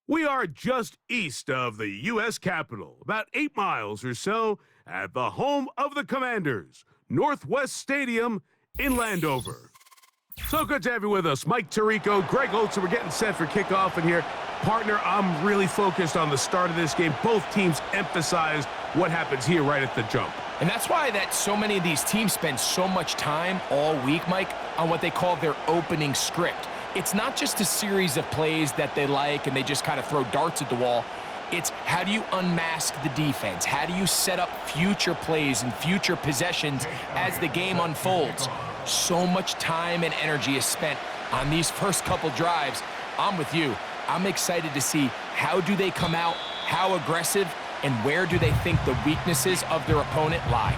We are just east of the U.S. Capitol, about 8 miles or so, at the home of the Commanders, Northwest Stadium in Landover. So good to have you with us. Mike Tirico, Greg Olson, we're getting set for kickoff in here. Partner, I'm really focused on the start of this game. Both teams emphasized what happens here right at the jump. And that's why so many of these teams spend so much time all week, Mike, on what they call their opening script. It's not just a series of plays that they like and they just kind of throw darts at the wall. It's how do you unmask the defense? How do you set up future plays and future possessions as the game unfolds? So much time and energy is spent on these first couple drives. I'm with you. I'm excited to see how do they come out, how aggressive, and where do they think the weaknesses of their opponent lie.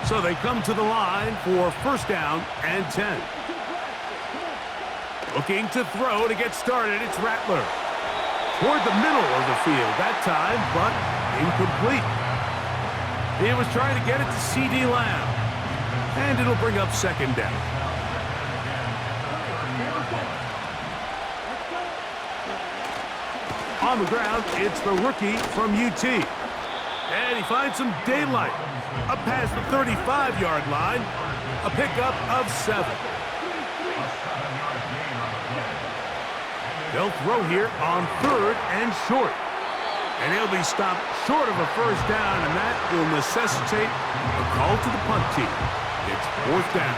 So they come to the line for first down and 10. Looking to throw to get started, it's Rattler. Toward the middle of the field that time, but incomplete. He was trying to get it to C.D. Lamb, and it'll bring up second down. On the ground, it's the rookie from UT. And he finds some daylight. Up past the 35-yard line, a pickup of 7. They'll throw here on third and short. And he'll be stopped short of a first down, and that will necessitate a call to the punt team. It's fourth down.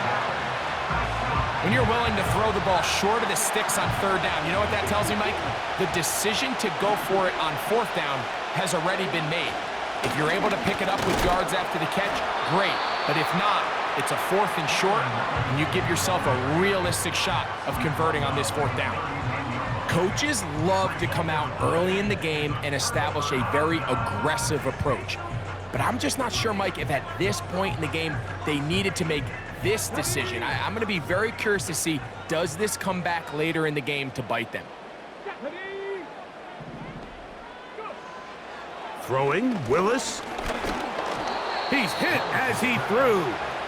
When you're willing to throw the ball short of the sticks on third down, you know what that tells me, Mike? The decision to go for it on fourth down has already been made. If you're able to pick it up with yards after the catch, great. But if not, it's a fourth and short, and you give yourself a realistic shot of converting on this fourth down. Coaches love to come out early in the game and establish a very aggressive approach. But I'm just not sure, Mike, if at this point in the game they needed to make this decision. I'm going to be very curious to see, does this come back later in the game to bite them? Throwing, Willis. He's hit as he threw.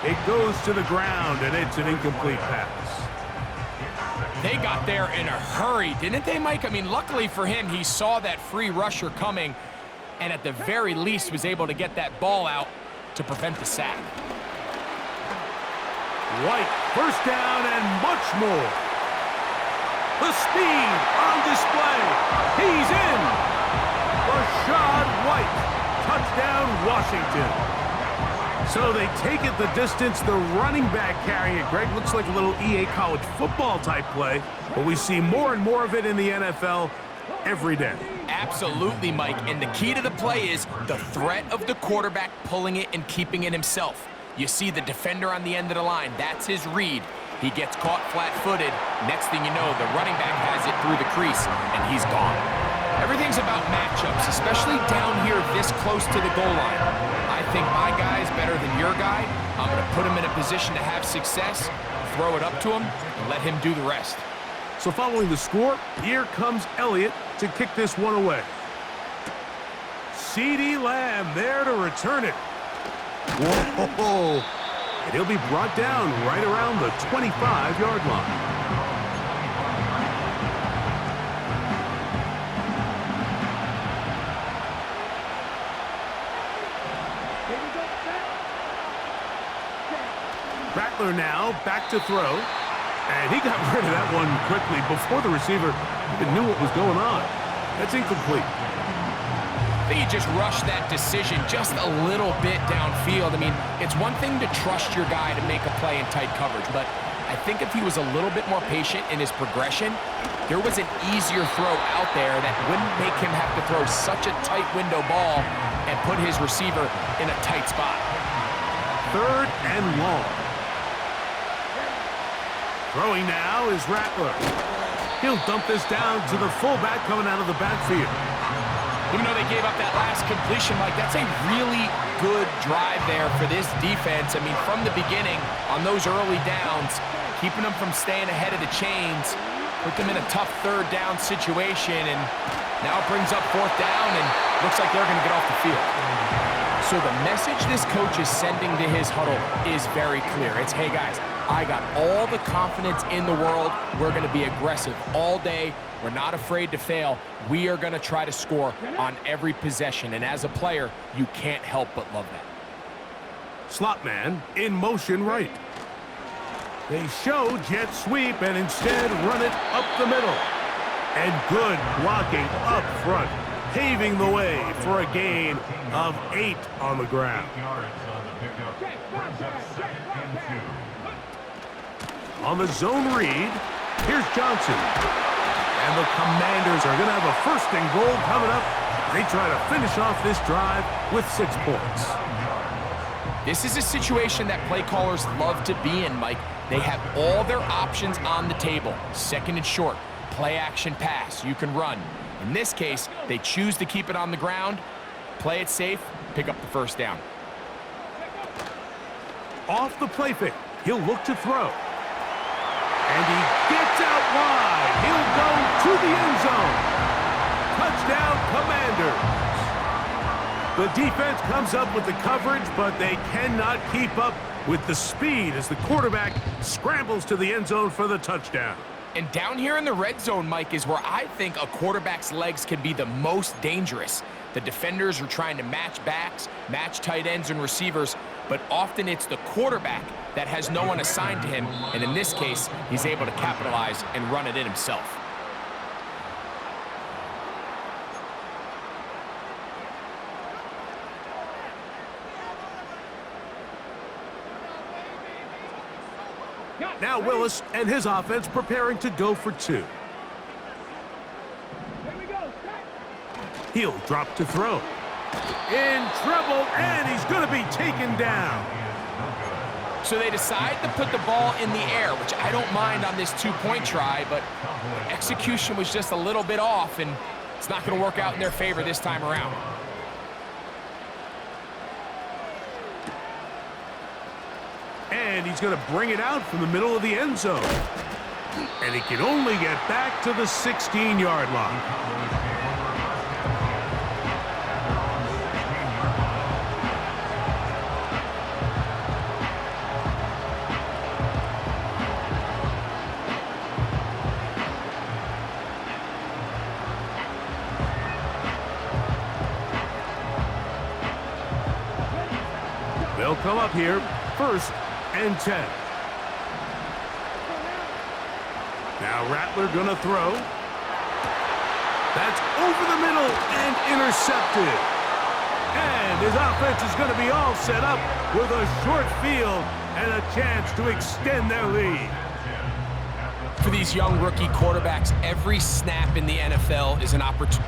It goes to the ground, and it's an incomplete pass. They got there in a hurry, didn't they, Mike? I mean, luckily for him, he saw that free rusher coming, and at the very least was able to get that ball out to prevent the sack. White, first down and much more. The speed on display. He's in. Rashad White, touchdown Washington. So they take it the distance, the running back carrying it. Greg, looks like a little EA college football type play, but we see more and more of it in the NFL every day. Absolutely, Mike, and the key to the play is the threat of the quarterback pulling it and keeping it himself. You see the defender on the end of the line, that's his read. He gets caught flat-footed. Next thing you know, the running back has it through the crease, and he's gone. Everything's about matchups, especially down here this close to the goal line. I think my guy's better than your guy. I'm going to put him in a position to have success, throw it up to him, and let him do the rest. So following the score, here comes Elliott to kick this one away. C.D. Lamb there to return it. Whoa! And he'll be brought down right around the 25-yard line. Rattler now back to throw, and he got rid of that one quickly before the receiver even knew what was going on. That's incomplete. I think he just rushed that decision just a little bit downfield. I mean, it's one thing to trust your guy to make a play in tight coverage, but I think if he was a little bit more patient in his progression, there was an easier throw out there that wouldn't make him have to throw such a tight window ball and put his receiver in a tight spot. Third and long. Throwing now is Rattler. He'll dump this down to the fullback coming out of the backfield. Even though they gave up that last completion, Mike, that's a really good drive there for this defense. I mean, from the beginning, on those early downs, keeping them from staying ahead of the chains, put them in a tough third down situation, and Now it brings up 4th down, and looks like they're going to get off the field. So the message this coach is sending to his huddle is very clear. It's, hey guys, I got all the confidence in the world. We're going to be aggressive all day. We're not afraid to fail. We are going to try to score on every possession. And as a player, you can't help but love that. Slot man in motion right. They show jet sweep and instead run it up the middle. And good blocking up front, paving the way for a gain of 8 on the ground. On the zone read, here's Johnson. And the Commanders are going to have a 1st and goal coming up. They try to finish off this drive with 6 points. This is a situation that play callers love to be in, Mike. They have all their options on the table. 2nd and short, play action pass, you can run. In this case, they choose to keep it on the ground, play it safe, pick up the 1st down. Off the play fake, he'll look to throw. And he gets out wide. He'll go to the end zone. Touchdown, Commanders. The defense comes up with the coverage, but they cannot keep up with the speed as the quarterback scrambles to the end zone for the touchdown. And down here in the red zone, Mike, is where I think a quarterback's legs can be the most dangerous. The defenders are trying to match backs, match tight ends and receivers, but often it's the quarterback that has no one assigned to him, and in this case, he's able to capitalize and run it in himself. Now Willis and his offense preparing to go for 2. He'll drop to throw. In trouble, and he's going to be taken down. So they decide to put the ball in the air, which I don't mind on this 2-point try, but execution was just a little bit off, and it's not going to work out in their favor this time around. And he's going to bring it out from the middle of the end zone. And he can only get back to the 16-yard line. They'll come up here, 1st and 10. Now Rattler gonna throw. That's over the middle and intercepted. And his offense is gonna be all set up with a short field and a chance to extend their lead. For these young rookie quarterbacks, every snap in the NFL is an opportunity.